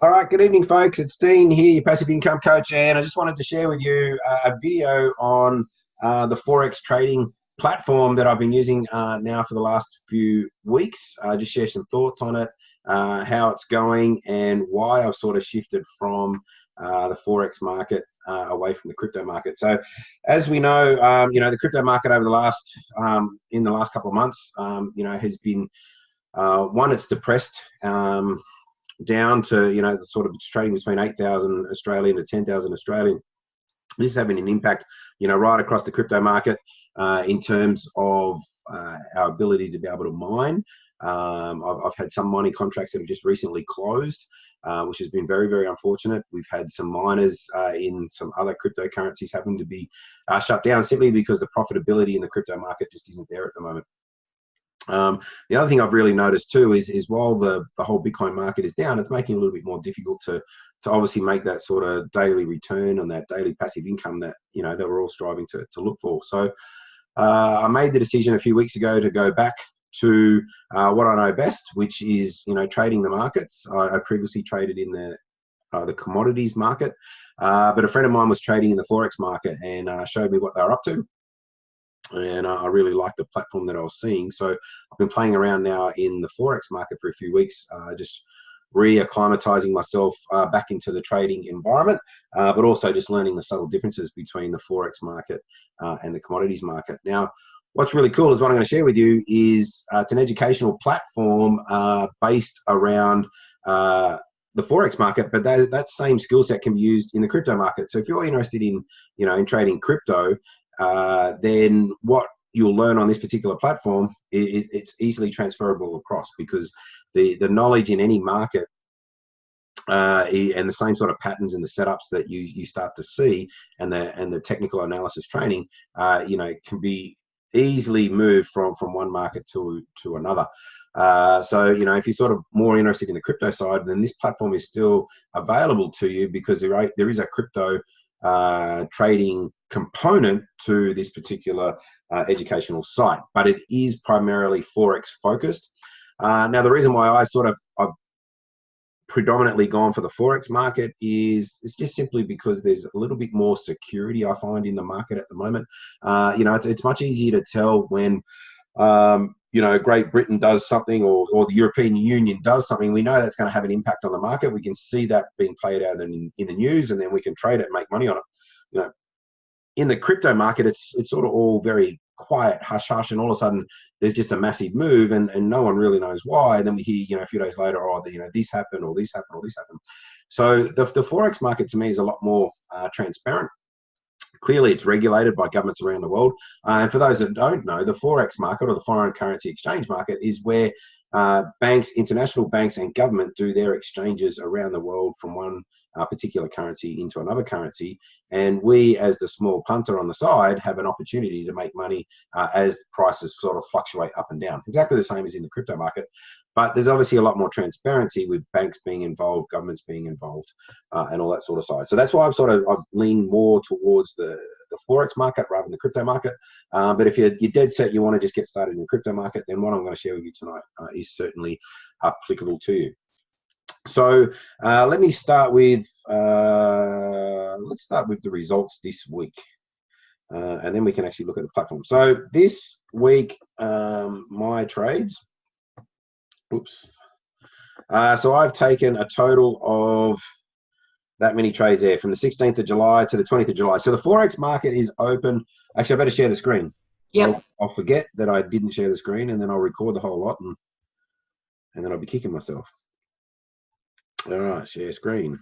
All right, good evening, folks. It's Dean here, your passive income coach, and I just wanted to share with you a video on the Forex trading platform that I've been using now for the last few weeks. Just share some thoughts on it, how it's going, and why I've sort of shifted from the Forex market away from the crypto market. So, as we know, the crypto market over the last in the last couple of months, has been one, it's depressed. Down to the sort of trading between 8,000 Australian to 10,000 Australian. This is having an impact right across the crypto market in terms of our ability to be able to mine. I've had some mining contracts that have just recently closed, which has been very, very unfortunate. We've had some miners in some other cryptocurrencies having to be shut down simply because the profitability in the crypto market just isn't there at the moment. The other thing I've really noticed too is while the whole Bitcoin market is down, it's making it a little bit more difficult to obviously make that sort of daily return on that daily passive income that that we're all striving to look for. So I made the decision a few weeks ago to go back to what I know best, which is trading the markets. I previously traded in the commodities market, but a friend of mine was trading in the Forex market and showed me what they were up to. And I really liked the platform that I was seeing. So I've been playing around now in the Forex market for a few weeks, just reacclimatizing myself back into the trading environment, but also just learning the subtle differences between the Forex market and the commodities market. Now, what's really cool is what I'm going to share with you is it's an educational platform based around the Forex market, but that same skill set can be used in the crypto market. So if you're interested in in trading crypto, then what you'll learn on this particular platform it's easily transferable across, because the knowledge in any market and the same sort of patterns and the setups that you start to see and the technical analysis training can be easily moved from one market to another. So if you're sort of more interested in the crypto side, then this platform is still available to you, because there is a crypto trading component to this particular educational site, but it is primarily Forex focused. Now, the reason why I've predominantly gone for the Forex market is it's just simply because there's a little bit more security I find in the market at the moment. It's much easier to tell when Great Britain does something or the European Union does something. We know that's going to have an impact on the market. We can see that being played out in the news, and then we can trade it and make money on it. In the crypto market, it's sort of all very quiet, hush hush, and all of a sudden there's just a massive move, and no one really knows why. And then we hear a few days later, this happened or this happened or this happened. So the Forex market to me is a lot more transparent. Clearly, it's regulated by governments around the world. And for those that don't know, the Forex market, or the foreign currency exchange market, is where banks, international banks and government do their exchanges around the world from one particular currency into another currency. And we, as the small punter on the side, have an opportunity to make money as prices sort of fluctuate up and down. Exactly the same as in the crypto market. But there's obviously a lot more transparency with banks being involved, governments being involved, and all that sort of side. So that's why I've leaned more towards the Forex market rather than the crypto market. But if you're dead set, you want to just get started in the crypto market, then what I'm going to share with you tonight is certainly applicable to you. So let me start with let's start with the results this week, and then we can actually look at the platform. So this week, my trades. Oops. So I've taken a total of that many trades there from the 16th of July to the 20th of July. So the Forex market is open. Actually, I better share the screen. Yep. I'll forget that I didn't share the screen, and then I'll record the whole lot, and then I'll be kicking myself. All right, share screen.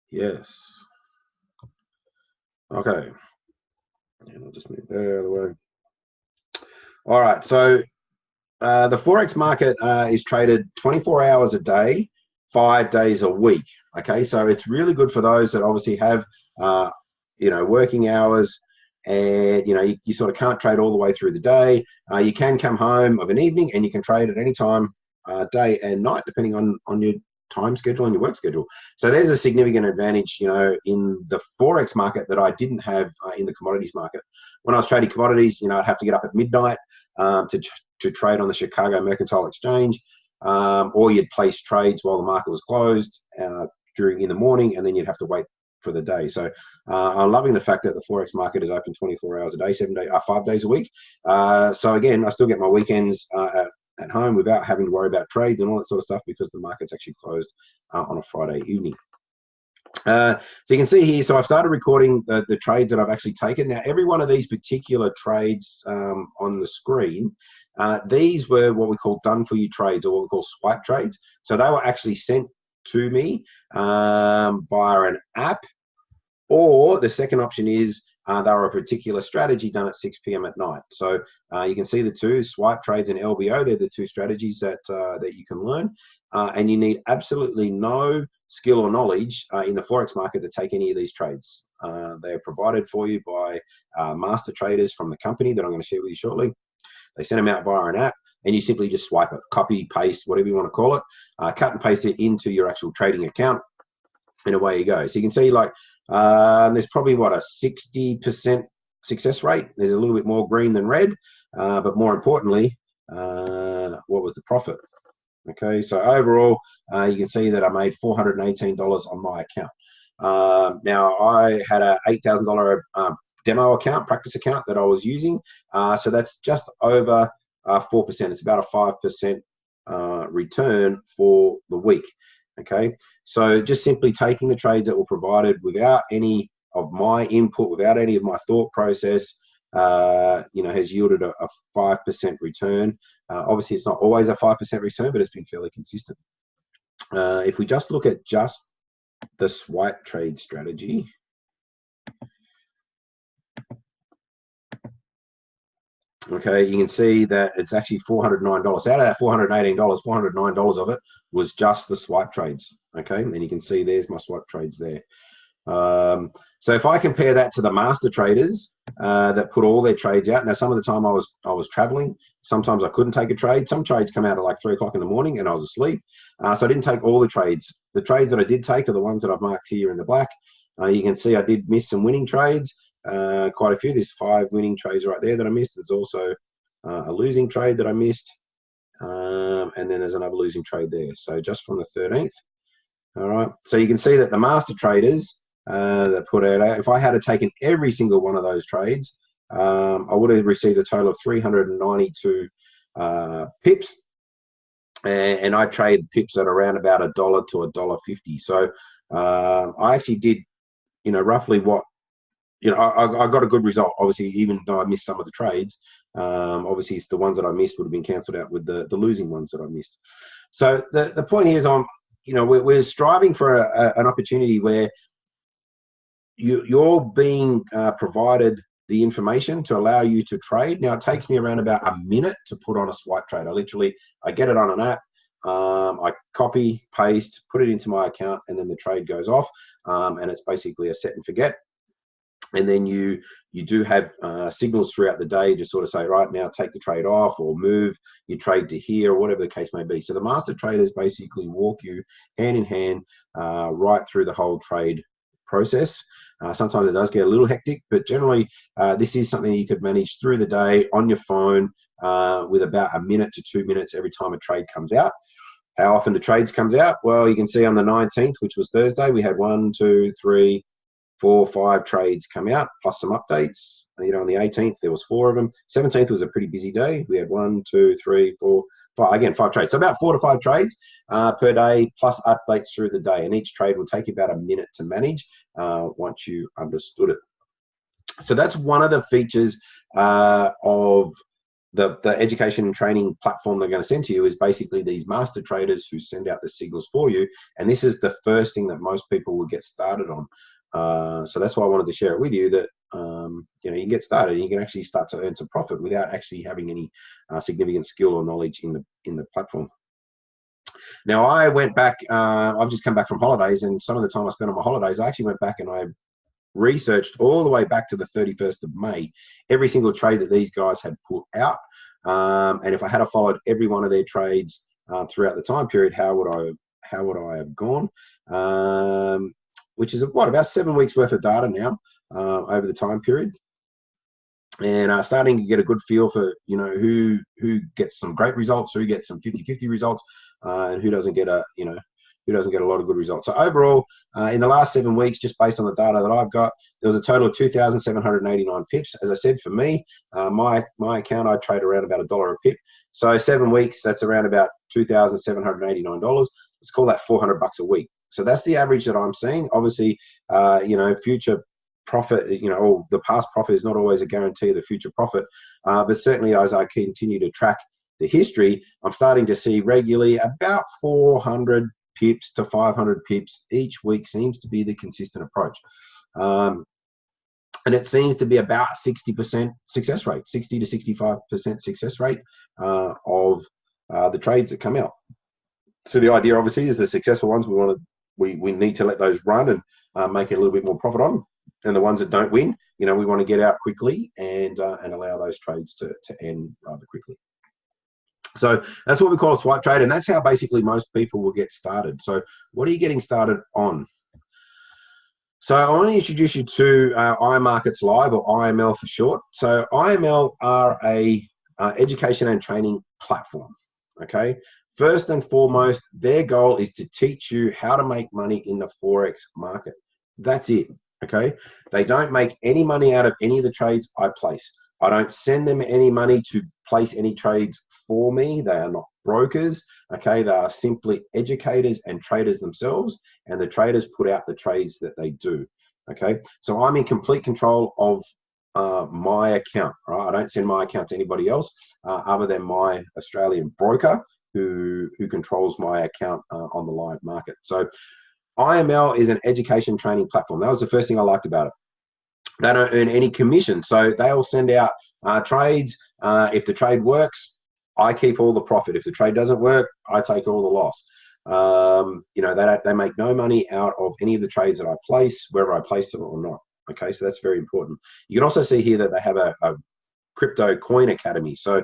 Yes. Okay. And I'll just move that out of the way. All right, so the Forex market is traded 24 hours a day, 5 days a week. Okay, so it's really good for those that obviously have, working hours, and you sort of can't trade all the way through the day. You can come home of an evening and you can trade at any time, day and night, depending on your time schedule and your work schedule. So there's a significant advantage, in the Forex market that I didn't have in the commodities market. When I was trading commodities, I'd have to get up at midnight to trade on the Chicago Mercantile Exchange. or you'd place trades while the market was closed in the morning, and then you'd have to wait for the day. So I'm loving the fact that the Forex market is open 24 hours a day, 5 days a week. So again, I still get my weekends at home without having to worry about trades and all that sort of stuff, because the market's actually closed on a Friday evening. So you can see here, so I've started recording the trades that I've actually taken. Now, every one of these particular trades on the screen, these were what we call done for you trades, or what we call swipe trades. So they were actually sent to me via an app, or the second option is they were a particular strategy done at 6 p.m. at night. So you can see the two, swipe trades and LBO. They're the two strategies that you can learn, and you need absolutely no skill or knowledge in the Forex market to take any of these trades. They're provided for you by master traders from the company that I'm going to share with you shortly. They send them out via an app, and you simply just swipe it, copy, paste, whatever you want to call it, cut and paste it into your actual trading account, and away you go. So you can see, like, there's probably, what, a 60% success rate. There's a little bit more green than red, but more importantly, what was the profit? Okay, so overall, you can see that I made $418 on my account. Now, I had a $8,000 demo account, practice account that I was using, so that's just over 4%. It's about a 5% return for the week. Okay, so just simply taking the trades that were provided without any of my input, without any of my thought process, has yielded a 5% return. Obviously, it's not always a 5% return, but it's been fairly consistent. If we just look at just the swipe trade strategy, okay, you can see that it's actually $409. Out of that $418, $409 of it was just the swipe trades. Okay, and you can see there's my swipe trades there. So if I compare that to the master traders that put all their trades out, now some of the time I was traveling, sometimes I couldn't take a trade. Some trades come out at like 3 o'clock in the morning and I was asleep, so I didn't take all the trades. The trades that I did take are the ones that I've marked here in the black. You can see I did miss some winning trades, quite a few. There's 5 winning trades right there that I missed. There's also a losing trade that I missed, and then there's another losing trade there. So just from the 13th. All right, so you can see that the master traders that put it out, if I had taken every single one of those trades, I would have received a total of 392 pips, and I trade pips at around about $1 to $1.50. So I actually did, roughly what, I got a good result. Obviously, even though I missed some of the trades, obviously the ones that I missed would have been cancelled out with the losing ones that I missed. So the point here is, we're striving for an opportunity where you're being provided the information to allow you to trade. Now, it takes me around about a minute to put on a swipe trade. I get it on an app, I copy, paste, put it into my account, and then the trade goes off, and it's basically a set and forget. And then you do have signals throughout the day to sort of say, right, now take the trade off, or move your trade to here, or whatever the case may be. So the master traders basically walk you hand in hand right through the whole trade process. Sometimes it does get a little hectic, but generally this is something you could manage through the day on your phone with about a minute to 2 minutes every time a trade comes out. How often the trades comes out? Well, you can see on the 19th, which was Thursday, we had 1, 2, 3, 4, 5 trades come out, plus some updates. On the 18th, there was 4 of them. 17th was a pretty busy day. We had 1, 2, 3, 4, 5, again, 5 trades. So about 4 to 5 trades per day, plus updates through the day. And each trade will take you about a minute to manage once you understood it. So that's one of the features of the education and training platform they're going to send to you, is basically these master traders who send out the signals for you. And this is the first thing that most people will get started on. So that's why I wanted to share it with you, that you can get started and you can actually start to earn some profit without actually having any significant skill or knowledge in the platform. Now, I went back, I've just come back from holidays, and some of the time I spent on my holidays, I actually went back and I researched all the way back to the 31st of May, every single trade that these guys had put out. And if I had followed every one of their trades throughout the time period, how would I have gone? Which is about 7 weeks worth of data now over the time period, and starting to get a good feel for who gets some great results, who gets some 50-50 results, and who doesn't get who doesn't get a lot of good results. So overall, in the last 7 weeks, just based on the data that I've got, there was a total of 2,789 pips. As I said, for me, my account, I trade around about $1 a pip. So 7 weeks, that's around about $2,789. Let's call that $400 a week. So that's the average that I'm seeing. Obviously, future profit, or the past profit is not always a guarantee of the future profit. But certainly, as I continue to track the history, I'm starting to see regularly about 400 pips to 500 pips each week seems to be the consistent approach. And it seems to be about 60% success rate, 60 to 65% success rate of the trades that come out. So the idea, obviously, is the successful ones we need to let those run and make it a little bit more profit on. And the ones that don't win, we want to get out quickly and allow those trades to end rather quickly. So that's what we call a swipe trade, and that's how basically most people will get started. So what are you getting started on? So I want to introduce you to iMarkets Live, or IML for short. So IML are a education and training platform, okay? First and foremost, their goal is to teach you how to make money in the Forex market. That's it, okay? They don't make any money out of any of the trades I place. I don't send them any money to place any trades for me. They are not brokers, okay? They are simply educators and traders themselves, and the traders put out the trades that they do, okay? So I'm in complete control of my account, right? I don't send my account to anybody else other than my Australian broker who controls my account on the live market. So IML is an education training platform. That was the first thing I liked about it. They don't earn any commission, so they'll send out trades. If the trade works, I keep all the profit. If the trade doesn't work, I take all the loss. They make no money out of any of the trades that I place, whether I place them or not. Okay, so that's very important. You can also see here that they have a crypto coin academy. So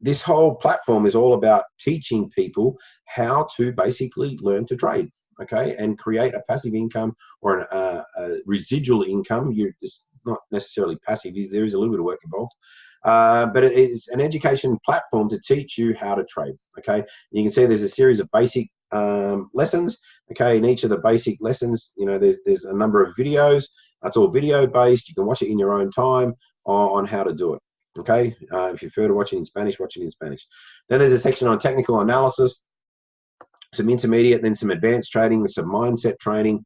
this whole platform is all about teaching people how to basically learn to trade, okay, and create a passive income or a residual income. It's not necessarily passive. There is a little bit of work involved. But it is an education platform to teach you how to trade, okay? You can see there's a series of basic lessons, okay? In each of the basic lessons, there's a number of videos. That's all video based. You can watch it in your own time on how to do it, okay? If you prefer to watch it in Spanish, watch it in Spanish. Then there's a section on technical analysis, some intermediate, then some advanced trading, some mindset training,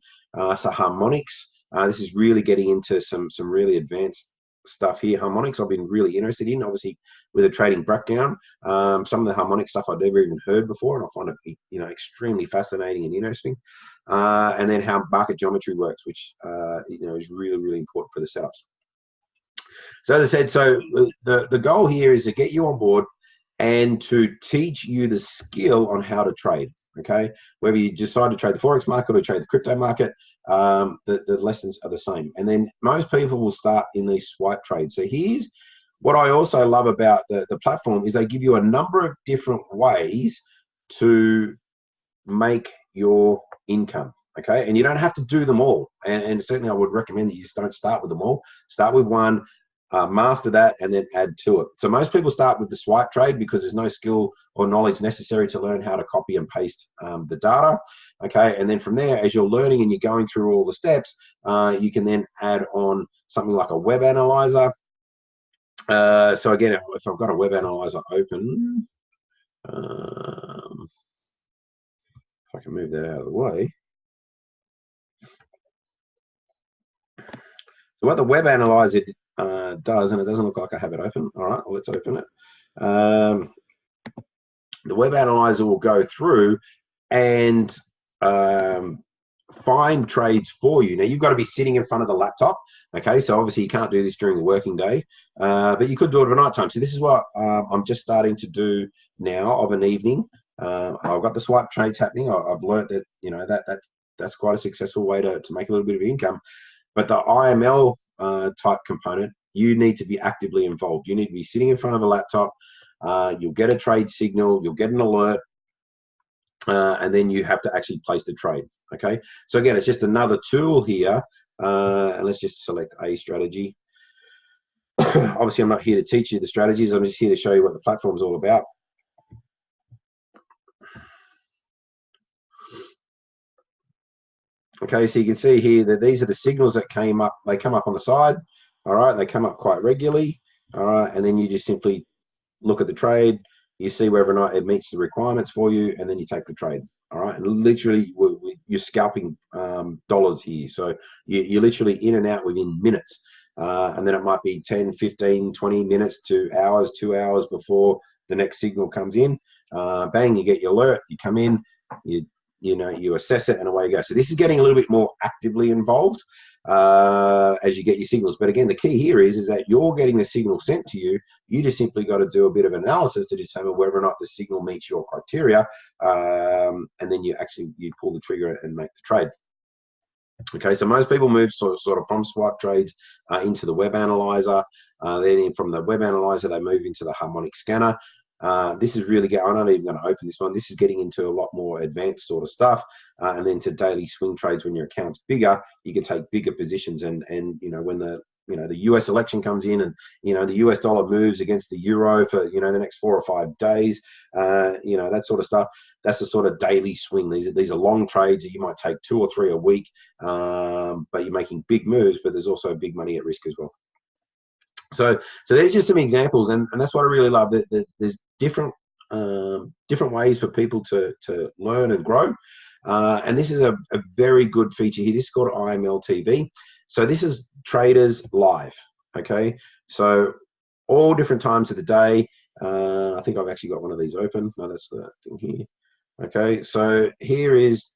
some harmonics. This is really getting into some really advanced stuff here. Harmonics I've been really interested in, obviously with a trading background. Some of the harmonic stuff I'd never even heard before, and I find it extremely fascinating and interesting. And then how market geometry works, which is really, really important for the setups. So as I said, so the goal here is to get you on board and to teach you the skill on how to trade, okay? Whether you decide to trade the Forex market or trade the crypto market, the lessons are the same. And then most people will start in these swipe trades. So here's what I also love about the platform is they give you a number of different ways to make your income, okay? And you don't have to do them all. And certainly I would recommend that you don't start with them all. Start with one, master that, and then add to it. So most people start with the swipe trade because there's no skill or knowledge necessary to learn how to copy and paste the data, okay? And then from there, as you're learning and you're going through all the steps, you can then add on something like a web analyzer. So again, if I've got a web analyzer open, if I can move that out of the way. So what the web analyzer does, and it doesn't look like I have it open. All right, well, let's open it. The web analyzer will go through and find trades for you. Now, you've got to be sitting in front of the laptop, okay? So obviously you can't do this during the working day, but you could do it at night time. So this is what I'm just starting to do now of an evening. I've got the swipe trades happening. I've learned that, that's quite a successful way to make a little bit of income. But the IML type component, you need to be actively involved. You need to be sitting in front of a laptop. You'll get a trade signal. You'll get an alert. And then you have to actually place the trade, okay? So again, it's just another tool here. And let's just select a strategy. Obviously, I'm not here to teach you the strategies. I'm just here to show you what the platform is all about. Okay, so you can see here that these are the signals that came up. They come up on the side. All right, they come up quite regularly. All right, and then you just simply look at the trade. You see whether or not it meets the requirements for you, and then you take the trade. All right, and literally you're scalping dollars here. So you're literally in and out within minutes. And then it might be 10, 15, 20 minutes to hours, 2 hours before the next signal comes in. Bang, you get your alert, you come in, you assess it, and away you go. So this is getting a little bit more actively involved as you get your signals. But again, the key here is that you're getting the signal sent to you. You just simply got to do a bit of analysis to determine whether or not the signal meets your criteria, and then you pull the trigger and make the trade. Okay, so most people move sort of from swipe trades into the web analyzer. Then from the web analyzer, they move into the harmonic scanner. This is really I'm not even going to open this one. This is getting into a lot more advanced sort of stuff. And then to daily swing trades, when your account's bigger, you can take bigger positions. And when the US election comes in, and the US dollar moves against the euro for the next 4 or 5 days, that sort of stuff. That's the sort of daily swing. These are long trades that you might take 2 or 3 a week, but you're making big moves. But there's also big money at risk as well. So there's just some examples, and that's what I really love. That there's different ways for people to learn and grow, and this is a very good feature here. This is called IML TV. So this is traders live. Okay, so all different times of the day. I think I've actually got one of these open. No, that's the thing here. Okay, so here is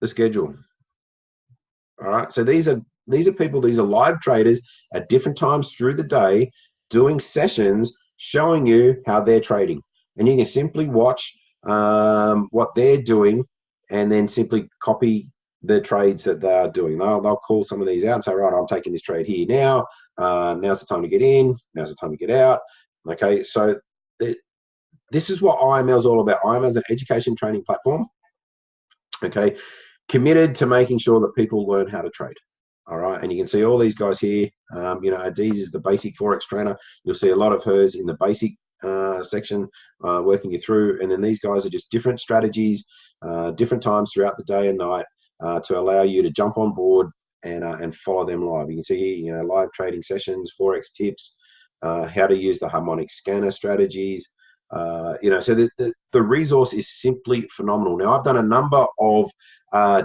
the schedule. All right, so these are people, these are live traders at different times through the day doing sessions showing you how they're trading. And you can simply watch what they're doing and then simply copy the trades that they are doing. They'll call some of these out and say, right, I'm taking this trade here now. Now's the time to get in. Now's the time to get out. Okay, so this is what IML is all about. IML is an education training platform. Okay, committed to making sure that people learn how to trade. All right, and you can see all these guys here. Adiz is the basic Forex trainer. You'll see a lot of hers in the basic section, working you through. And then these guys are just different strategies, different times throughout the day and night to allow you to jump on board and follow them live. You can see here, live trading sessions, Forex tips, how to use the harmonic scanner strategies. So the resource is simply phenomenal. Now, I've done a number of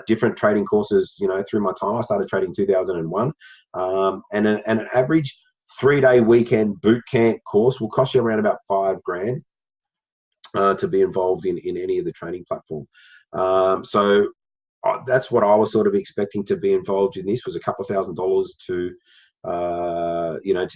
different trading courses, through my time. I started trading in 2001, and an average 3-day weekend boot camp course will cost you around about $5,000 to be involved in any of the training platform. So that's what I was sort of expecting to be involved in. This was a couple of $1,000s to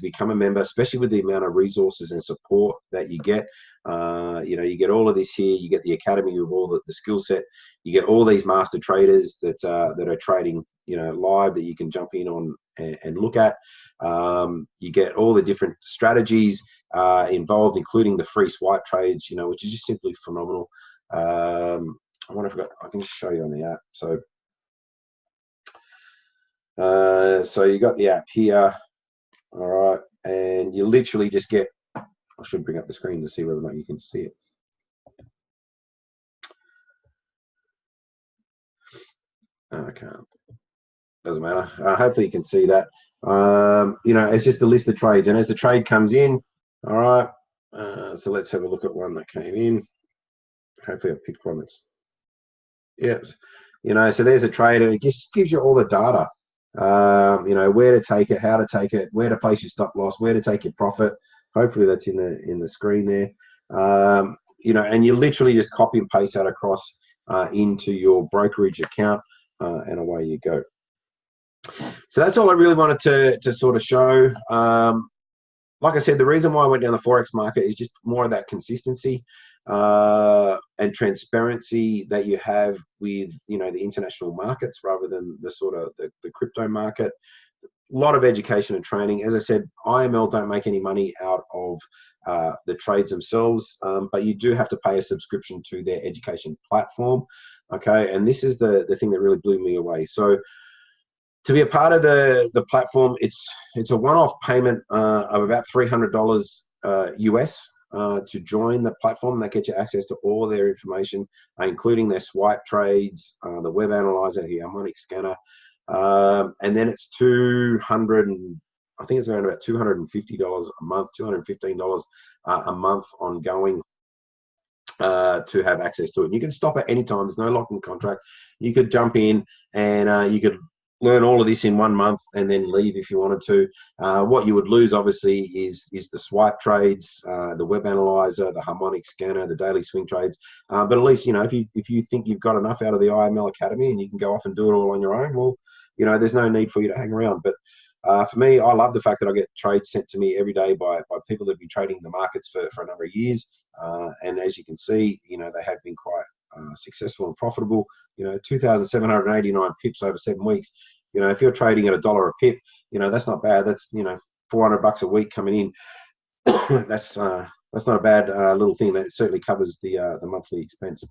become a member, especially with the amount of resources and support that you get. You get all of this here. You get the academy with all the skill set. You get all these master traders that are trading, live, that you can jump in on and look at. You get all the different strategies involved, including the free swipe trades, which is just simply phenomenal. I wonder if I can just show you on the app. So you got the app here, all right, and you literally just get. I should bring up the screen to see whether or not you can see it. Okay, doesn't matter. Hopefully you can see that. It's just a list of trades, and as the trade comes in, all right. So let's have a look at one that came in. Hopefully I picked one that's. Yep. So there's a trade, and it just gives you all the data. Where to take it, how to take it, where to place your stop loss, where to take your profit. Hopefully that's in the screen there. And you literally just copy and paste that across into your brokerage account, and away you go. So that's all I really wanted to sort of show. Like I said, the reason why I went down the Forex market is just more of that consistency and transparency that you have with the international markets rather than the sort of the crypto market. A lot of education and training. As I said, IML don't make any money out of the trades themselves, but you do have to pay a subscription to their education platform. Okay, and this is the thing that really blew me away. So to be a part of the platform, it's a one-off payment of about $300 US. to join the platform. That gets you access to all their information, including their swipe trades, the web analyzer, the harmonic scanner, and then it's I think it's around about $250 a month, $215 a month ongoing to have access to it. And you can stop at any time. There's no lock-in contract. You could jump in and you could learn all of this in 1 month and then leave if you wanted to. What you would lose, obviously, is the swipe trades, the web analyzer, the harmonic scanner, the daily swing trades. But at least, if you think you've got enough out of the IML Academy and you can go off and do it all on your own, well, there's no need for you to hang around. But for me, I love the fact that I get trades sent to me every day by people that have been trading the markets for a number of years. And as you can see, they have been quite successful and profitable. 2,789 pips over 7 weeks. If you're trading at $1 a pip, that's not bad. That's $400 a week coming in. That's not a bad little thing. That certainly covers the monthly expense.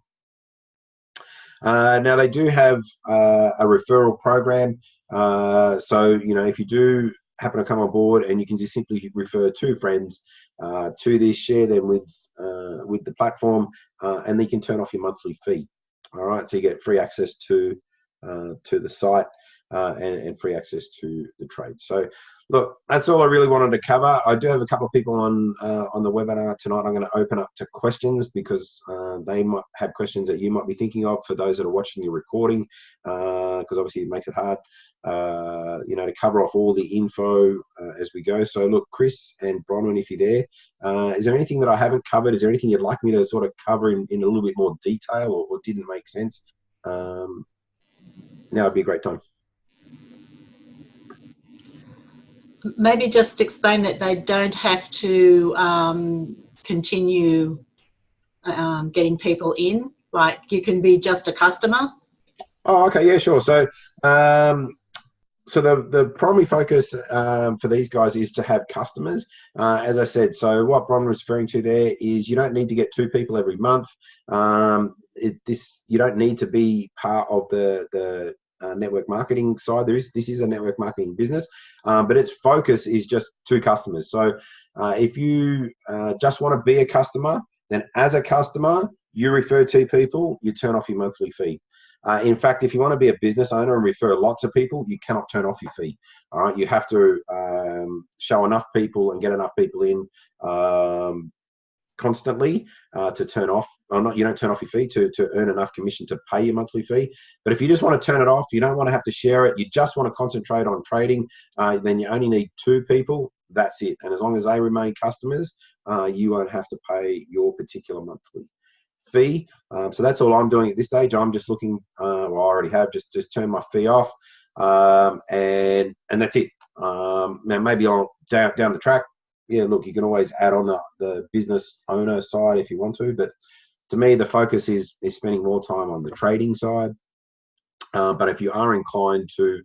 Now they do have a referral program. So if you do happen to come on board, and you can just simply refer 2 friends to this, share them with the platform, and then you can turn off your monthly fee. All right, so you get free access to the site and free access to the trade. So look, that's all I really wanted to cover. I do have a couple of people on the webinar tonight. I'm going to open up to questions because they might have questions that you might be thinking of for those that are watching the recording, because obviously it makes it hard to cover off all the info as we go. So look, Chris and Bronwyn, if you're there, is there anything that I haven't covered? Is there anything you'd like me to sort of cover in a little bit more detail or didn't make sense? Now would be a great time. Maybe just explain that they don't have to continue getting people in. Like, you can be just a customer. Oh, okay, yeah, sure. So, so the primary focus for these guys is to have customers. As I said, so what Bron was referring to there is you don't need to get 2 people every month. You don't need to be part of the network marketing side. This is a network marketing business, but its focus is just 2 customers. So if you just want to be a customer, then as a customer, you refer 2 people, you turn off your monthly fee. In fact, if you want to be a business owner and refer lots of people, you cannot turn off your fee. All right, you have to show enough people and get enough people in constantly to turn off. You don't turn off your fee to earn enough commission to pay your monthly fee. But if you just want to turn it off, you don't want to have to share it, you just want to concentrate on trading, then you only need 2 people. That's it. And as long as they remain customers, you won't have to pay your particular monthly fee. So that's all I'm doing at this stage. I'm just looking, well, I already have just turned my fee off, and that's it. Now maybe I'll down the track, yeah, look, you can always add on the business owner side if you want to, but to me the focus is spending more time on the trading side. But if you are inclined to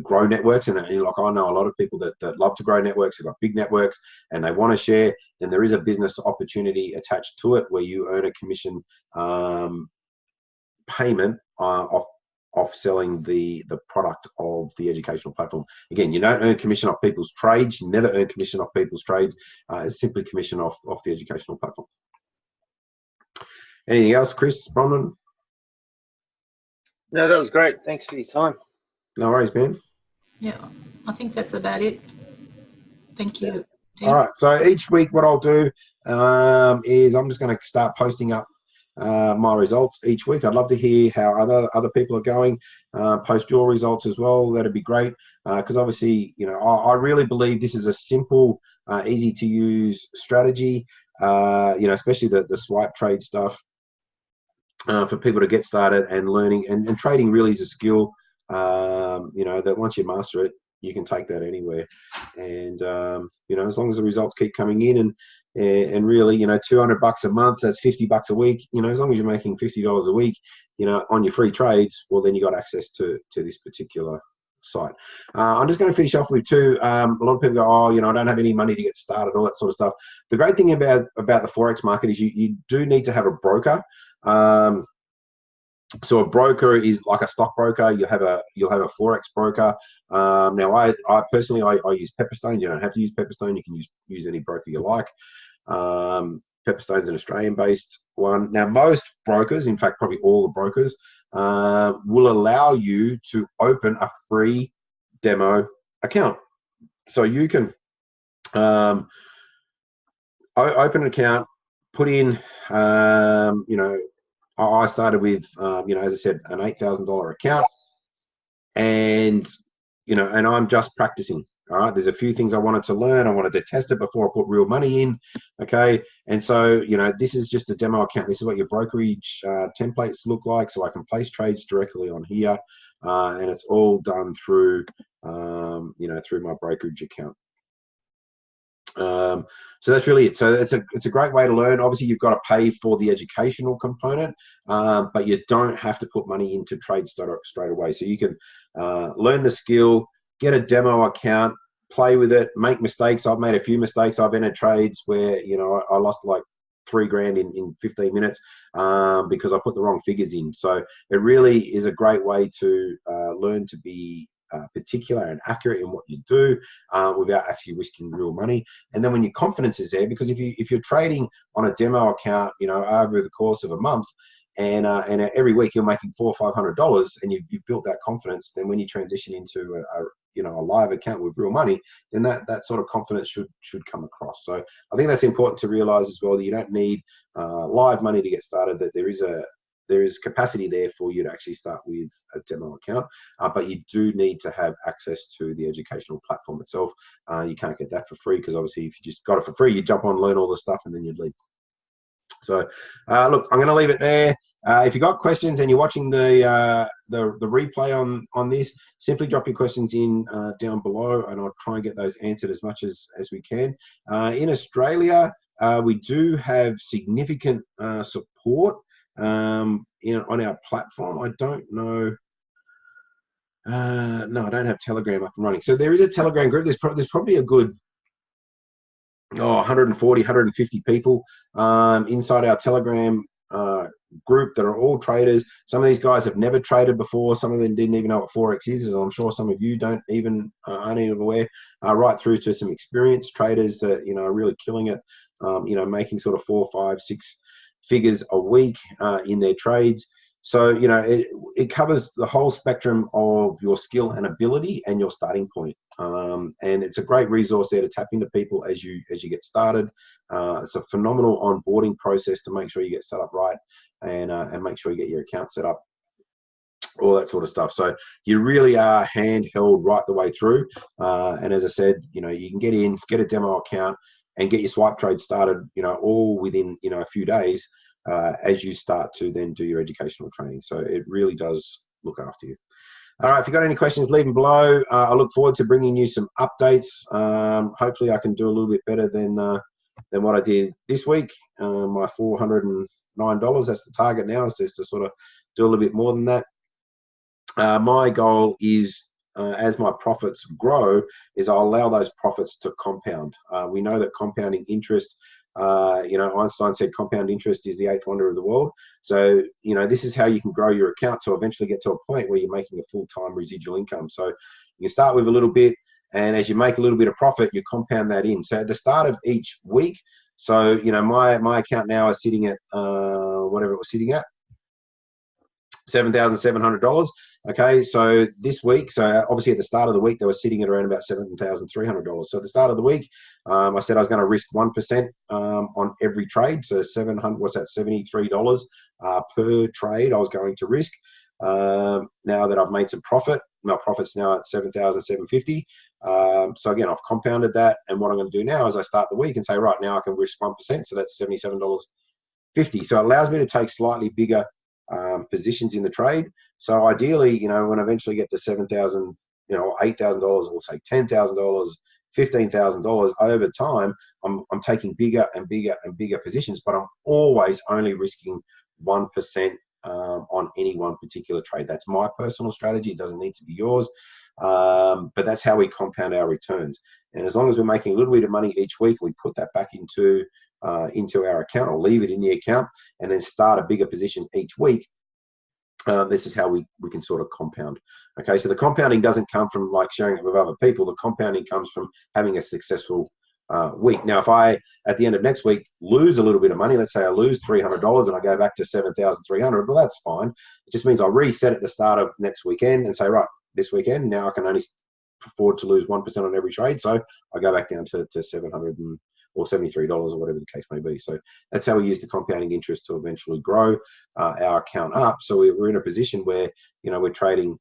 grow networks, and like I know a lot of people that love to grow networks, they've got big networks and they want to share, then there is a business opportunity attached to it where you earn a commission payment off selling the product of the educational platform. Again, you don't earn commission off people's trades. You never earn commission off people's trades. It's simply commission off the educational platform. Anything else, Chris, Bronwyn? No, that was great. Thanks for your time. No worries, man. Yeah, I think that's about it. Thank you. Yeah. All right. So each week, what I'll do is I'm just going to start posting up my results each week. I'd love to hear how other people are going. Post your results as well. That'd be great, because obviously, I really believe this is a simple, easy to use strategy. Especially the swipe trade stuff. For people to get started and learning, and trading really is a skill, that once you master it, you can take that anywhere. And as long as the results keep coming in, and really, $200 a month, that's $50 a week. As long as you're making $50 a week, on your free trades, well, then you got access to this particular site. I'm just going to finish off with 2. A lot of people go, oh, I don't have any money to get started, all that sort of stuff. The great thing about the Forex market is you do need to have a broker. So a broker is like a stockbroker. You'll have a Forex broker. Now I personally use Pepperstone. You don't have to use Pepperstone. You can use any broker you like. Pepperstone's an Australian-based one. Now, most brokers, in fact, probably all the brokers, will allow you to open a free demo account. So you can open an account, put in, I started with, as I said, an $8,000 account, and and I'm just practicing. All right, there's a few things I wanted to learn. I wanted to test it before I put real money in. Okay, and so this is just a demo account. This is what your brokerage templates look like. So I can place trades directly on here, and it's all done through through my brokerage account. So that's really it. So it's a great way to learn. Obviously, you've got to pay for the educational component, but you don't have to put money into trades straight away. So you can learn the skill, get a demo account, play with it, make mistakes. I've made a few mistakes. I've entered trades where I lost like $3,000 in 15 minutes because I put the wrong figures in. So it really is a great way to learn to be particular and accurate in what you do without actually risking real money. And then when your confidence is there, because if you're trading on a demo account, over the course of a month, and every week you're making $400 or $500, and you've built that confidence, then when you transition into a live account with real money, then that sort of confidence should come across. So I think that's important to realize as well, that you don't need live money to get started, that there is capacity there for you to actually start with a demo account, but you do need to have access to the educational platform itself. You can't get that for free, because obviously if you just got it for free, you jump on, learn all the stuff, and then you'd leave. So look, I'm going to leave it there. If you got questions and you're watching the replay on this, simply drop your questions in down below, and I'll try and get those answered as much as we can. In Australia, we do have significant support on our platform. I don't know. No, I don't have Telegram up and running. So there is a Telegram group. There's probably a good 140, 150 people inside our Telegram group that are all traders. Some of these guys have never traded before. Some of them didn't even know what Forex is, as I'm sure some of you aren't even aware. Right through to some experienced traders that are really killing it. Making sort of 4, 5, 6 figures a week in their trades. So it covers the whole spectrum of your skill and ability and your starting point. And it's a great resource there to tap into people as you get started. It's a phenomenal onboarding process to make sure you get set up right and make sure you get your account set up, all that sort of stuff. So you really are handheld right the way through. And as I said, you can get in, get a demo account, and get your swipe trade started, all within a few days as you start to then do your educational training. So it really does look after you. All right, if you've got any questions, leave them below. I look forward to bringing you some updates. Hopefully I can do a little bit better than what I did this week. My $409, that's the target now, is just to sort of do a little bit more than that. My goal is, as my profits grow, is I'll allow those profits to compound. We know that compounding interest, Einstein said compound interest is the 8th wonder of the world. So, this is how you can grow your account to eventually get to a point where you're making a full-time residual income. So you start with a little bit, and as you make a little bit of profit, you compound that in. So at the start of each week, so, my account now is sitting at, whatever it was sitting at, $7,700. Okay, so this week, so obviously at the start of the week, they were sitting at around about $7,300. So at the start of the week, I said I was going to risk 1% on every trade. So $73 per trade I was going to risk. Now that I've made some profit, my profit's now at $7,750. So again, I've compounded that, and what I'm going to do now is I start the week and say, right, now I can risk 1%, so that's $77.50. So it allows me to take slightly bigger positions in the trade. So ideally, when I eventually get to $7,000, $8,000, or say $10,000, $15,000 over time, I'm taking bigger and bigger and bigger positions, but I'm always only risking 1% on any one particular trade. That's my personal strategy. It doesn't need to be yours, but that's how we compound our returns. And as long as we're making a little bit of money each week, we put that back into our account, or leave it in the account, and then start a bigger position each week. This is how we can sort of compound. Okay, so the compounding doesn't come from like sharing it with other people. The compounding comes from having a successful week. Now, if I, at the end of next week, lose a little bit of money, let's say I lose $300 and I go back to 7,300, well, that's fine. It just means I reset at the start of next weekend and say, right, this weekend, now I can only afford to lose 1% on every trade. So I go back down to 700 or $73 or whatever the case may be. So that's how we use the compounding interest to eventually grow our account up. So we're in a position where, we're trading,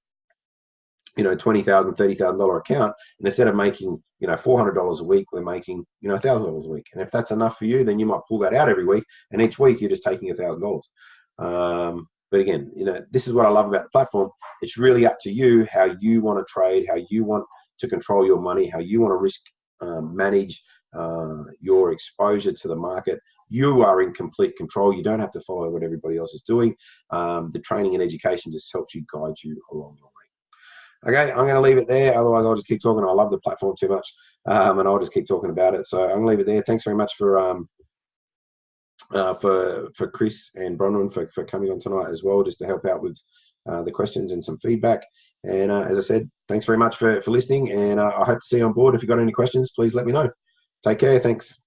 $20,000, $30,000 account, and instead of making, $400 a week, we're making, $1,000 a week. And if that's enough for you, then you might pull that out every week, and each week you're just taking $1,000. But again, this is what I love about the platform. It's really up to you how you want to trade, how you want to control your money, how you want to risk manage your exposure to the market. You are in complete control. You don't have to follow what everybody else is doing. The training and education just helps you, guide you along the way. Okay, I'm going to leave it there. Otherwise, I'll just keep talking. I love the platform too much, and I'll just keep talking about it. So I'm going to leave it there. Thanks very much for Chris and Bronwyn for coming on tonight as well, just to help out with the questions and some feedback. And as I said, thanks very much for listening, and I hope to see you on board. If you've got any questions, please let me know. Take care. Thanks.